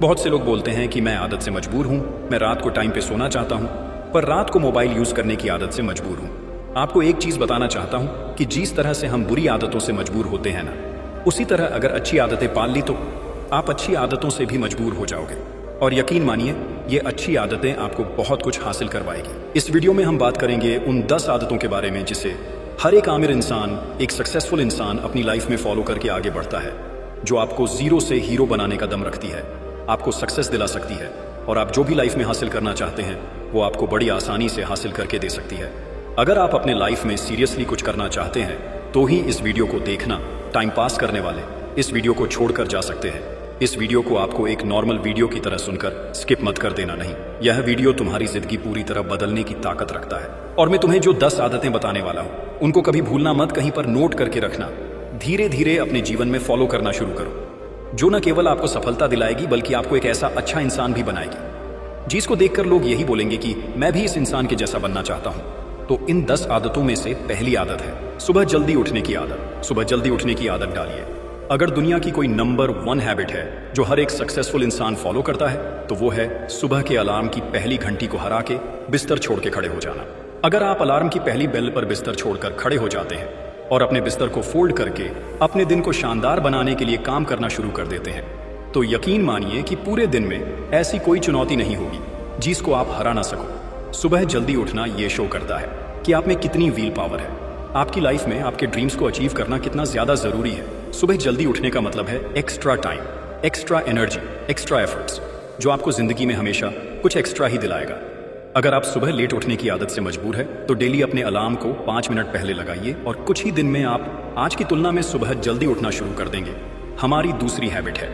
बहुत से लोग बोलते हैं कि मैं आदत से मजबूर हूं, मैं रात को टाइम पे सोना चाहता हूं, पर रात को मोबाइल यूज करने की आदत से मजबूर हूं। आपको एक चीज बताना चाहता हूं कि जिस तरह से हम बुरी आदतों से मजबूर होते हैं ना, उसी तरह अगर अच्छी आदतें पाल ली तो आप अच्छी आदतों से भी मजबूर हो जाओगे। और यकीन मानिए, ये अच्छी आदतें आपको बहुत कुछ हासिल करवाएगी। इस वीडियो में हम बात करेंगे उन 10 आदतों के बारे में जिसे हर एक आमिर इंसान, एक सक्सेसफुल इंसान अपनी लाइफ में फॉलो करके आगे बढ़ता है, जो आपको जीरो से हीरो बनाने का दम रखती है, आपको सक्सेस दिला सकती है और आप जो भी लाइफ में हासिल करना चाहते हैं वो आपको बड़ी आसानी से हासिल करके दे सकती है। अगर आप अपने लाइफ में सीरियसली कुछ करना चाहते हैं तो ही इस वीडियो को देखना। टाइम पास करने वाले इस वीडियो को छोड़कर जा सकते हैं। इस वीडियो को आपको एक नॉर्मल वीडियो की तरह सुनकर स्किप मत कर देना। नहीं, यह वीडियो तुम्हारी जिंदगी पूरी तरह बदलने की ताकत रखता है। और मैं तुम्हें जो 10 आदतें बताने वाला हूं उनको कभी भूलना मत, कहीं पर नोट करके रखना। धीरे धीरे अपने जीवन में फॉलो करना शुरू करो, जो न केवल आपको सफलता दिलाएगी बल्कि आपको एक ऐसा अच्छा इंसान भी बनाएगी जिसको देखकर लोग यही बोलेंगे कि मैं भी इस इंसान के जैसा बनना चाहता हूं। तो इन 10 आदतों में से पहली आदत है सुबह जल्दी उठने की आदत। सुबह जल्दी उठने की आदत डालिए। अगर दुनिया की कोई नंबर 1 हैबिट है जो हर एक सक्सेसफुल इंसान फॉलो करता है तो वो है सुबह के अलार्म की पहली घंटी को हरा के बिस्तर छोड़ के खड़े हो जाना। अगर आप अलार्म की पहली बेल पर बिस्तर छोड़कर खड़े हो जाते हैं और अपने बिस्तर को फोल्ड करके अपने दिन को शानदार बनाने के लिए काम करना शुरू कर देते हैं, तो यकीन मानिए कि पूरे दिन में ऐसी कोई चुनौती नहीं होगी जिसको आप हरा ना सको। सुबह जल्दी उठना ये शो करता है कि आप में कितनी व्हील पावर है। आपकी लाइफ में आपके ड्रीम्स को अचीव करना कितना ज्यादा जरूरी है। सुबह जल्दी उठने का मतलब है extra time, extra energy, extra efforts, जो आपको जिंदगी में हमेशा कुछ एक्स्ट्रा ही दिलाएगा। अगर आप सुबह लेट उठने की आदत से मजबूर है तो डेली अपने अलार्म को 5 मिनट पहले लगाइए और कुछ ही दिन में आप आज की तुलना में सुबह जल्दी उठना शुरू कर देंगे। हमारी दूसरी हैबिट है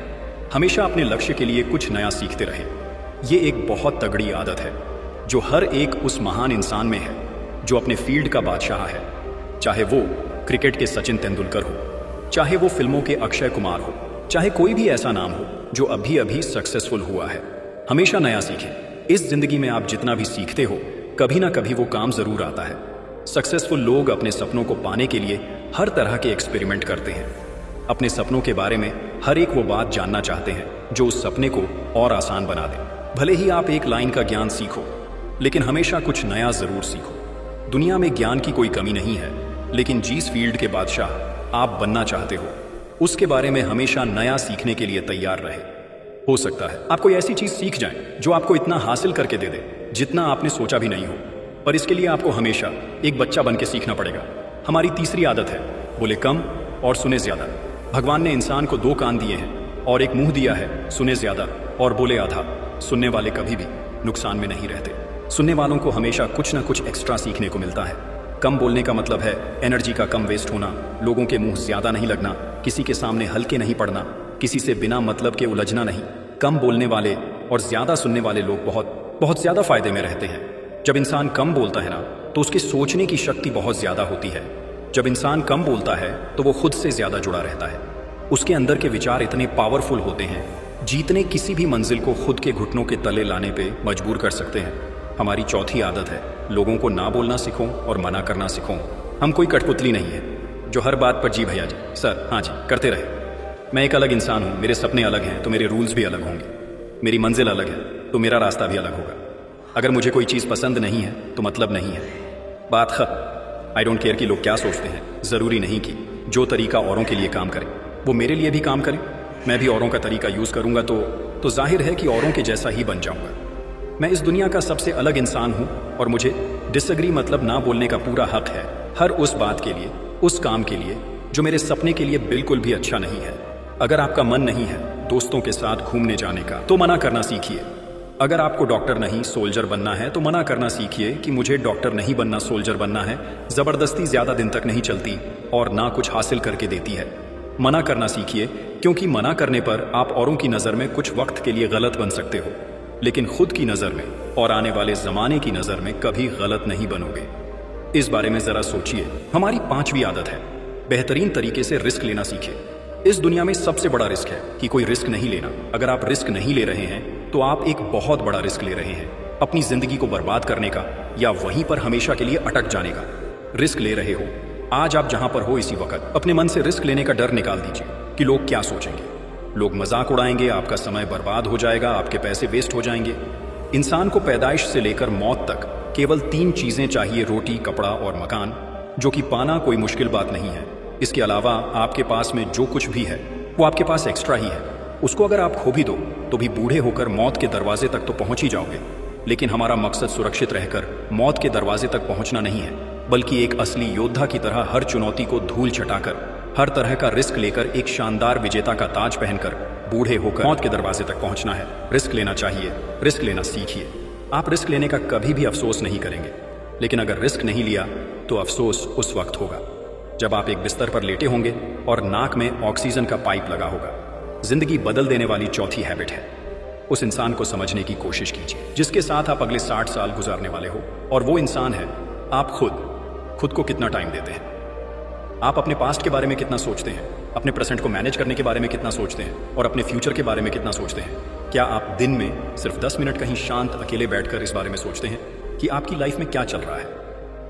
हमेशा अपने लक्ष्य के लिए कुछ नया सीखते रहे। ये एक बहुत तगड़ी आदत है जो हर एक उस महान इंसान में है जो अपने फील्ड का बादशाह है। चाहे वो क्रिकेट के सचिन तेंदुलकर हो, चाहे वो फिल्मों के अक्षय कुमार हो, चाहे कोई भी ऐसा नाम हो जो अभी अभी सक्सेसफुल हुआ है। हमेशा नया सीखें। इस जिंदगी में आप जितना भी सीखते हो कभी ना कभी वो काम जरूर आता है। सक्सेसफुल लोग अपने सपनों को पाने के लिए हर तरह के एक्सपेरिमेंट करते हैं। अपने सपनों के बारे में हर एक वो बात जानना चाहते हैं जो उस सपने को और आसान बना दे। भले ही आप एक लाइन का ज्ञान सीखो, लेकिन हमेशा कुछ नया जरूर सीखो। दुनिया में ज्ञान की कोई कमी नहीं है, लेकिन जिस फील्ड के बादशाह आप बनना चाहते हो उसके बारे में हमेशा नया सीखने के लिए तैयार रहे। हो सकता है आप कोई ऐसी चीज सीख जाएं जो आपको इतना हासिल करके दे दे जितना आपने सोचा भी नहीं हो, पर इसके लिए आपको हमेशा एक बच्चा बन के सीखना पड़ेगा। हमारी तीसरी आदत है बोले कम और सुने ज्यादा। भगवान ने इंसान को 2 कान दिए हैं और एक मुंह दिया है, सुने ज्यादा और बोले आधा। सुनने वाले कभी भी नुकसान में नहीं रहते। सुनने वालों को हमेशा कुछ ना कुछ एक्स्ट्रा सीखने को मिलता है। कम बोलने का मतलब है एनर्जी का कम वेस्ट होना, लोगों के मुंह ज्यादा नहीं लगना, किसी के सामने हल्के नहीं पड़ना, किसी से बिना मतलब के उलझना नहीं। कम बोलने वाले और ज्यादा सुनने वाले लोग बहुत ज्यादा फायदे में रहते हैं। जब इंसान कम बोलता है ना तो उसकी सोचने की शक्ति बहुत ज्यादा होती है। जब इंसान कम बोलता है तो वो खुद से ज्यादा जुड़ा रहता है। उसके अंदर के विचार इतने पावरफुल होते हैं, जीतने किसी भी मंजिल को खुद के घुटनों के तले लाने पे मजबूर कर सकते हैं। हमारी चौथी आदत है लोगों को ना बोलना सीखो और मना करना सीखो। हम कोई कठपुतली नहीं है जो हर बात पर जी भैया जी, सर, हाँ जी करते रहे। मैं एक अलग इंसान हूँ, मेरे सपने अलग हैं तो मेरे रूल्स भी अलग होंगे। मेरी मंजिल अलग है तो मेरा रास्ता भी अलग होगा। अगर मुझे कोई चीज़ पसंद नहीं है तो मतलब नहीं है, बात खत्म। आई डोंट केयर कि लोग क्या सोचते हैं। ज़रूरी नहीं कि जो तरीका औरों के लिए काम करे वो मेरे लिए भी काम करे। मैं भी औरों का तरीका यूज़ करूँगा तो जाहिर है कि औरों के जैसा ही बन जाऊँगा। मैं इस दुनिया का सबसे अलग इंसान हूँ और मुझे डिसएग्री मतलब ना बोलने का पूरा हक है हर उस बात के लिए, उस काम के लिए जो मेरे सपने के लिए बिल्कुल भी अच्छा नहीं है। अगर आपका मन नहीं है दोस्तों के साथ घूमने जाने का तो मना करना सीखिए। अगर आपको डॉक्टर नहीं सोल्जर बनना है तो मना करना सीखिए कि मुझे डॉक्टर नहीं बनना, सोल्जर बनना है। जबरदस्ती ज्यादा दिन तक नहीं चलती और ना कुछ हासिल करके देती है। मना करना सीखिए, क्योंकि मना करने पर आप औरों की नजर में कुछ वक्त के लिए गलत बन सकते हो, लेकिन खुद की नजर में और आने वाले जमाने की नजर में कभी गलत नहीं बनोगे। इस बारे में जरा सोचिए। हमारी 5वीं आदत है बेहतरीन तरीके से रिस्क लेना सीखे। इस दुनिया में सबसे बड़ा रिस्क है कि कोई रिस्क नहीं लेना। अगर आप रिस्क नहीं ले रहे हैं तो आप एक बहुत बड़ा रिस्क ले रहे हैं, अपनी जिंदगी को बर्बाद करने का या वहीं पर हमेशा के लिए अटक जाने का। रिस्क ले रहे हो, आज आप जहां पर हो इसी वक्त अपने मन से रिस्क लेने का डर निकाल दीजिए कि लोग क्या सोचेंगे। लोग मजाक उड़ाएंगे, आपका समय बर्बाद हो जाएगा, आपके पैसे वेस्ट हो जाएंगे। इंसान को पैदाइश से लेकर मौत तक केवल 3 चीजें चाहिए, रोटी, कपड़ा और मकान, जो कि पाना कोई मुश्किल बात नहीं है। इसके अलावा आपके पास में जो कुछ भी है वो आपके पास एक्स्ट्रा ही है। उसको अगर आप खो भी दो तो भी बूढ़े होकर मौत के दरवाजे तक तो पहुंच ही जाओगे। लेकिन हमारा मकसद सुरक्षित रहकर मौत के दरवाजे तक पहुंचना नहीं है, बल्कि एक असली योद्धा की तरह हर चुनौती को धूल चटाकर, हर तरह का रिस्क लेकर, एक शानदार विजेता का ताज पहनकर बूढ़े होकर मौत के दरवाजे तक पहुंचना है। रिस्क लेना चाहिए, रिस्क लेना सीखिए। आप रिस्क लेने का कभी भी अफसोस नहीं करेंगे, लेकिन अगर रिस्क नहीं लिया तो अफसोस उस वक्त होगा जब आप एक बिस्तर पर लेटे होंगे और नाक में ऑक्सीजन का पाइप लगा होगा। जिंदगी बदल देने वाली चौथी हैबिट है, उस इंसान को समझने की कोशिश कीजिए जिसके साथ आप अगले 60 साल गुजारने वाले हो। और वो इंसान है आप खुद को कितना टाइम देते हैं। आप अपने पास्ट के बारे में कितना सोचते हैं, अपने प्रेजेंट को मैनेज करने के बारे में कितना सोचते हैं और अपने फ्यूचर के बारे में कितना सोचते हैं। क्या आप दिन में सिर्फ 10 मिनट कहीं शांत अकेले बैठकर इस बारे में सोचते हैं कि आपकी लाइफ में क्या चल रहा है,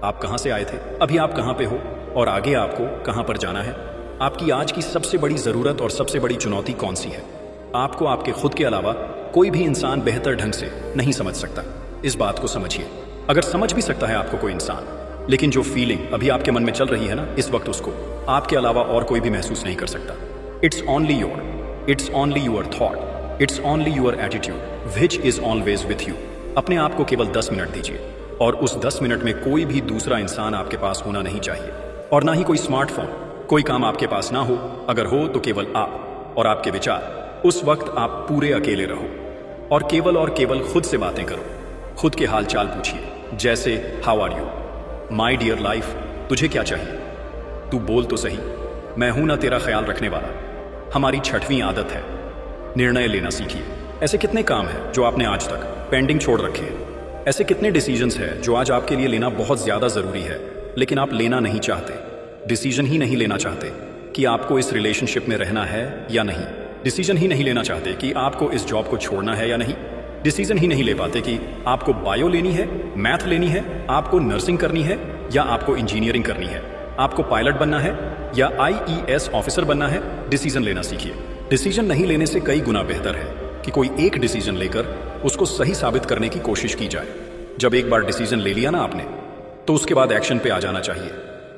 आप कहां से आए थे, अभी आप कहां पे हो और आगे आपको कहां पर जाना है। आपकी आज की सबसे बड़ी जरूरत और सबसे बड़ी चुनौती कौन सी है। आपको आपके खुद के अलावा कोई भी इंसान बेहतर ढंग से नहीं समझ सकता। इस बात को समझिए। अगर समझ भी सकता है आपको कोई इंसान, लेकिन जो फीलिंग अभी आपके मन में चल रही है ना इस वक्त, उसको आपके अलावा और कोई भी महसूस नहीं कर सकता। It's only your thought, it's only your attitude which is always with you. अपने आप को केवल 10 मिनट दीजिए और उस 10 मिनट में कोई भी दूसरा इंसान आपके पास होना नहीं चाहिए और ना ही कोई स्मार्टफोन। कोई काम आपके पास ना हो, अगर हो तो केवल आप और आपके विचार। उस वक्त आप पूरे अकेले रहो और केवल खुद से बातें करो। खुद के हाल चाल पूछिए, जैसे how are you, my dear life, तुझे क्या चाहिए, तू बोल तो सही, मैं हूं ना तेरा ख्याल रखने वाला। हमारी 6वीं आदत है निर्णय लेना सीखिए। ऐसे कितने काम हैं जो आपने आज तक पेंडिंग छोड़ रखे हैं। ऐसे कितने डिसीजंस हैं जो आज आपके लिए लेना बहुत ज्यादा जरूरी है, लेकिन आप लेना नहीं चाहते। डिसीजन ही नहीं लेना चाहते कि आपको इस रिलेशनशिप में रहना है या नहीं। डिसीजन ही नहीं लेना चाहते कि आपको इस जॉब को छोड़ना है या नहीं। डिसीजन ही नहीं ले पाते कि आपको बायो लेनी है, मैथ लेनी है, आपको नर्सिंग करनी है या आपको इंजीनियरिंग करनी है, आपको पायलट बनना है या IES ऑफिसर बनना है। डिसीजन लेना सीखिए। डिसीजन नहीं लेने से कई गुना बेहतर है कि कोई एक डिसीजन लेकर उसको सही साबित करने की कोशिश की जाए। जब एक बार डिसीजन ले लिया ना आपने, तो उसके बाद एक्शन पे आ जाना चाहिए।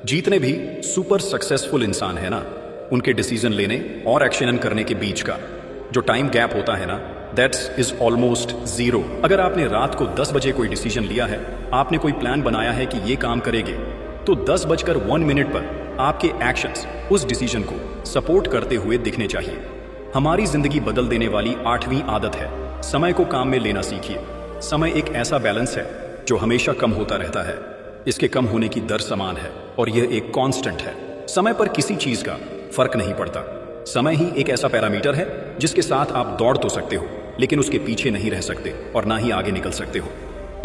जितने भी सुपर सक्सेसफुल इंसान है ना, उनके डिसीजन लेने और एक्शन करने के बीच का जो टाइम गैप होता है ना, दैट्स इज ऑलमोस्ट 0। अगर आपने रात को 10 बजे कोई डिसीजन लिया है, आपने कोई प्लान बनाया है कि ये काम करेंगे, तो 10:01 पर आपके एक्शंस उस डिसीजन को सपोर्ट करते हुए दिखने चाहिए। हमारी जिंदगी बदल देने वाली 8वीं आदत है समय को काम में लेना सीखिए। समय एक ऐसा बैलेंस है जो हमेशा कम होता रहता है। इसके कम होने की दर समान है और यह एक कांस्टेंट है। समय पर किसी चीज का फर्क नहीं पड़ता। समय ही एक ऐसा पैरामीटर है जिसके साथ आप दौड़ तो सकते हो, लेकिन उसके पीछे नहीं रह सकते और ना ही आगे निकल सकते हो।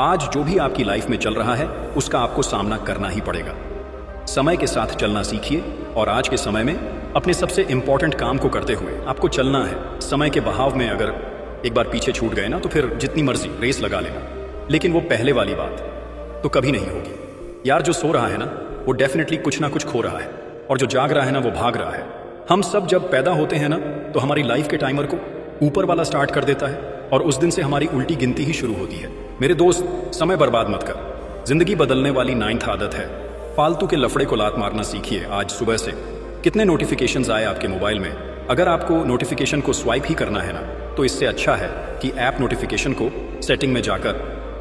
आज जो भी आपकी लाइफ में चल रहा है उसका आपको सामना करना ही पड़ेगा। समय के साथ चलना सीखिए और आज के समय में अपने सबसे इंपॉर्टेंट काम को करते हुए आपको चलना है। समय के बहाव में अगर एक बार पीछे छूट गए ना, तो फिर जितनी मर्जी रेस लगा लेना, लेकिन वो पहले वाली बात तो कभी नहीं होगी। यार, जो सो रहा है ना वो डेफिनेटली कुछ ना कुछ खो रहा है, और जो जाग रहा है ना वो भाग रहा है। हम सब जब पैदा होते हैं ना, तो हमारी लाइफ के टाइमर को ऊपर वाला स्टार्ट कर देता है और उस दिन से हमारी उल्टी गिनती ही शुरू होती है। मेरे दोस्त, समय बर्बाद मत कर। जिंदगी बदलने वाली 9th आदत है फालतू के लफड़े को लात मारना सीखिए। आज सुबह से कितने नोटिफिकेशंस आए आपके मोबाइल में। अगर आपको नोटिफिकेशन को स्वाइप ही करना है ना, तो इससे अच्छा है कि ऐप नोटिफिकेशन को सेटिंग में जाकर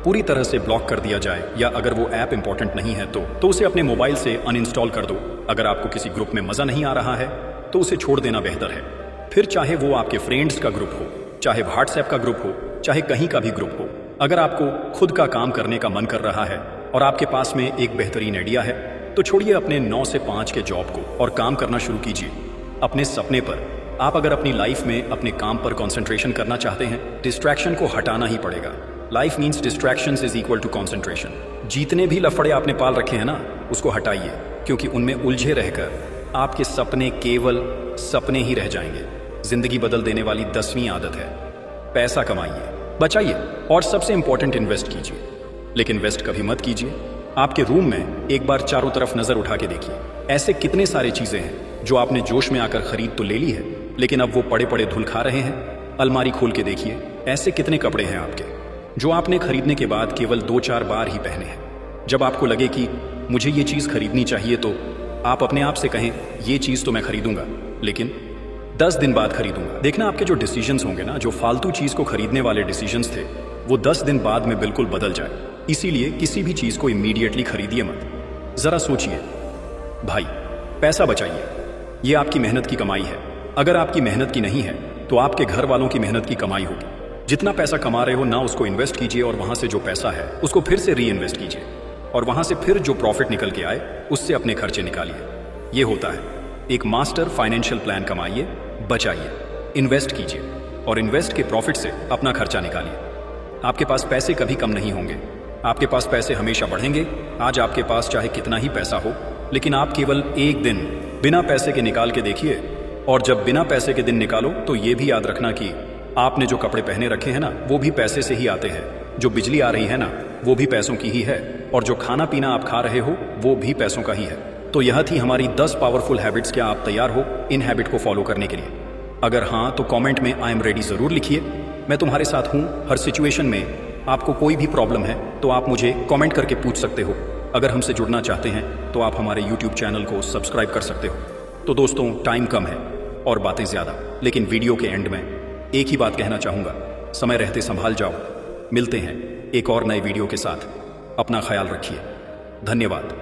पूरी तरह से ब्लॉक कर दिया जाए, या अगर वो ऐप इंपॉर्टेंट नहीं है तो उसे अपने मोबाइल से अनइंस्टॉल कर दो। अगर आपको किसी ग्रुप में मजा नहीं आ रहा है तो उसे छोड़ देना बेहतर है। फिर चाहे वो आपके फ्रेंड्स का ग्रुप हो, चाहे व्हाट्सएप का ग्रुप हो, चाहे कहीं का भी ग्रुप हो, अगर आपको खुद का काम करने का मन कर रहा है और आपके पास में एक बेहतरीन आइडिया है, तो छोड़िए अपने 9 से 5 के जॉब को और काम करना शुरू कीजिए अपने सपने पर। आप अगर अपनी लाइफ में अपने काम पर कंसंट्रेशन करना चाहते हैं, डिस्ट्रैक्शन को हटाना ही पड़ेगा। Life means distractions is equal to concentration. जितने भी लफड़े आपने पाल रखे हैं ना, उसको हटाइए, क्योंकि उनमें उलझे रहकर आपके सपने केवल सपने ही रह जाएंगे। जिंदगी बदल देने वाली 10वीं आदत है पैसा कमाइए, बचाइए और सबसे इंपॉर्टेंट इन्वेस्ट कीजिए। लेकिन वेस्ट कभी मत कीजिए। आपके रूम में एक बार चारों तरफ नजर उठा के देखिए। ऐसे कितने सारे चीजें हैं जो आपने जोश में आकर खरीद तो ले ली है, लेकिन अब वो पड़े पड़े धुल खा रहे हैं। अलमारी खोल के देखिए, ऐसे कितने कपड़े हैं आपके जो आपने खरीदने के बाद केवल 2-4 बार ही पहने हैं। जब आपको लगे कि मुझे ये चीज़ खरीदनी चाहिए तो आप अपने आप से कहें ये चीज़ तो मैं खरीदूंगा, लेकिन 10 दिन बाद खरीदूंगा। देखना आपके जो डिसीजंस होंगे ना, जो फालतू चीज़ को खरीदने वाले डिसीजंस थे, वो 10 दिन बाद में बिल्कुल बदल जाए। इसीलिए किसी भी चीज़ को इमीडिएटली खरीदिए मत। ज़रा सोचिए भाई, पैसा बचाइए, ये आपकी मेहनत की कमाई है। अगर आपकी मेहनत की नहीं है तो आपके घर वालों की मेहनत की कमाई होगी। जितना पैसा कमा रहे हो ना, उसको इन्वेस्ट कीजिए और वहां से जो पैसा है उसको फिर से री इन्वेस्ट कीजिए और वहां से फिर जो प्रॉफिट निकल के आए उससे अपने खर्चे निकालिए। ये होता है एक मास्टर फाइनेंशियल प्लान। कमाइए, बचाइए, इन्वेस्ट कीजिए और इन्वेस्ट के प्रॉफिट से अपना खर्चा निकालिए। आपके पास पैसे कभी कम नहीं होंगे, आपके पास पैसे हमेशा बढ़ेंगे। आज आपके पास चाहे कितना ही पैसा हो, लेकिन आप केवल एक दिन बिना पैसे के निकाल के देखिए, और जब बिना पैसे के दिन निकालो तो ये भी याद रखना कि आपने जो कपड़े पहने रखे हैं ना, वो भी पैसे से ही आते हैं। जो बिजली आ रही है ना, वो भी पैसों की ही है, और जो खाना पीना आप खा रहे हो वो भी पैसों का ही है। तो यह थी हमारी 10 पावरफुल हैबिट्स। क्या आप तैयार हो इन हैबिट को फॉलो करने के लिए? अगर हाँ तो कमेंट में आई एम रेडी जरूर लिखिए। मैं तुम्हारे साथ हूँ हर सिचुएशन में। आपको कोई भी प्रॉब्लम है तो आप मुझे कमेंट करके पूछ सकते हो। अगर हमसे जुड़ना चाहते हैं तो आप हमारे YouTube चैनल को सब्सक्राइब कर सकते हो। तो दोस्तों, टाइम कम है और बातें ज़्यादा, लेकिन वीडियो के एंड में एक ही बात कहना चाहूँगा, समय रहते संभाल जाओ। मिलते हैं एक और नए वीडियो के साथ। अपना ख्याल रखिए। धन्यवाद।